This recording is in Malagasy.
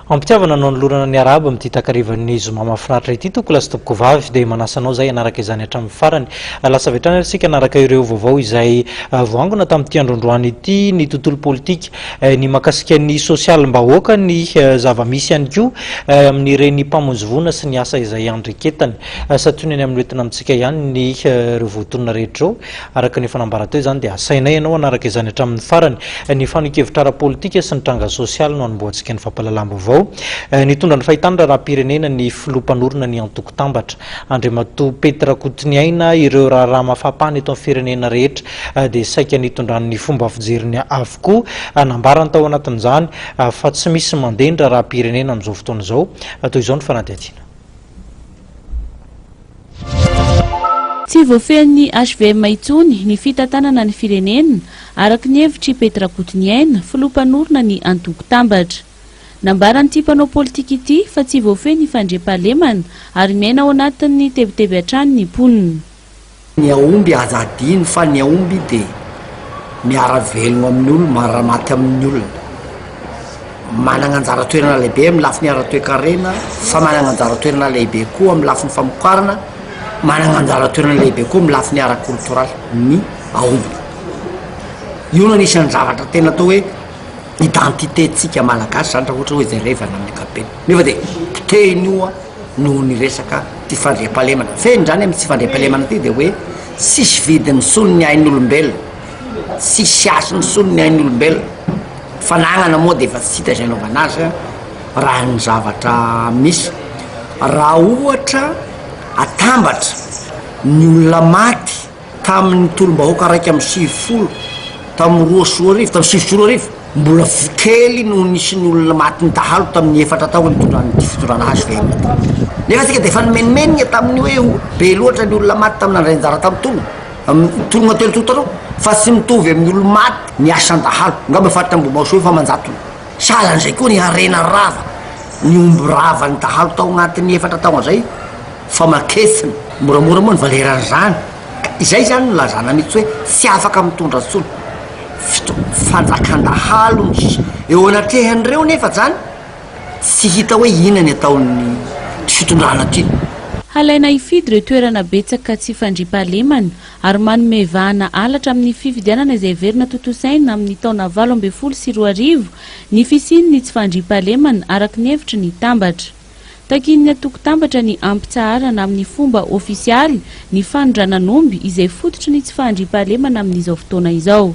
Ampitiavana anao ny lorana ny araba amin'ity takarivan'ny zoma mahafinaritra ity toko lasa topoko vavy dia manasanao zay anaraka izany hatramin'ny farany. Lasa avy hatrany isika anaraka ireo vaovao izay voangona tamin'ity androandroany ity ny tontolo politika ny makasika ny sosialim-bahoaka ny zava-misy ihany koa amin'ireny mpamonjy sy ny asa izay andriketany satonany amin'ny entina amintsika ihany ny ireo voatonona rehetra araka ny fanambarateo izany dia asainay ianao anaraka izany hatramin'ny farany ny fanikevitra ara-politika sy ny tranga sosialy no anomboantsika ny fampalalam-baovao nitondra ny fahitana raha-pirenena ny filompanorona ny antoko-tambatra Andriamatoa Petra Kotiniaina ireo raha mafapana eto amin'ny firenena rehetra dia saika nitondran'ny fomba fijeriny avokoa nambarany tao anatin'izany fa tsy misy mandendra raha-pirenena amin'izao fotoana izao toy izao ny fanadihadiana. Tsy voafehin'ny HVM intsony ny fitantanana ny firenena araka ny hevitry Petra Kotiniaina filompanorona ny antoko-tambatra. Nambaran'ity mpanao politika ity fa tsy voafehy ny fandriam-pahalemana ary miaina ao anatin'ny tebiteby hatrany ny mponina. Ny aomby azadiny fa ny aomby dia miara velogno amin'ny olona maramaty amin'ny olona. Manana anjara toerana lehibe amin'ny lafiny ara-toe-karena fa manana anjara toerana lehibe koa amin'ny lafiny famokarana, manana anjara toerana lehibe koa amin'ny lafiny ara-kultoraly ny aomby. Io no anisan'ny zavatra tena atao hoe identitétsika malagasy zany raha ohatra hoe izay revana amin'ny ankapobeny. Nefa dia potehiny io noho ny resaka ty fandriam-pahalemana. Feno zany amin'ny tsy fandriam-pahalemana ty dia hoe sisy vidiny solo ny ain'olombelona, sisy asiny solo ny ain'olombelona. Fanagnana moa dia efa tsy hita izay anaovana azy raha ny zavatra misy. Raha ohatra atambatra ny olona maty tamin'ny tolom-bahoaka raiky amin'ny 70 tamin'ny 2 tamin'ny 7 mbola kely no nisy ny olona maty ny dahalo tamin'ny 4 taona ny fitondrana azy ve. Nefa tsika dia efa nomenimenina tamin'ny hoe be loatra ny olona maty tamin'ny andranjara tamin'ny tolona telo totanao fa tsy mitovy amin'ny olona maty ny asan-dahalo ngamba faritra mbomaso fa manjatona. Salan'izay koa ny arena rava ny omby rava ny dahalo tao agnatin'ny 4 taona zay fa makesina moramora moa ny valeran'izany. Izay zany no lazana mihitsy hoe tsy afaka mitondra tsony fanjakan-dahalo eo anatrehan'ireo nefa zany tsy hita hoe inona ny ataon'ny fitondrana ty. Halaina hifidy ireo toerana betsaka tsy fandriam-pahalemana ary manome vahana halatra amin'ny fifidianana izay verina totosaina amin'ny taona 2024 ny fisiany tsy fandriam-pahalemana araka ny hevitry ny tambatra. Takin'ny antoko-tambatra ny ampitsaharana amin'ny fomba ofisialy ny fanondranan'omby izay fototry ny tsy fandriam-pahalemana amin'izao fotoana izao.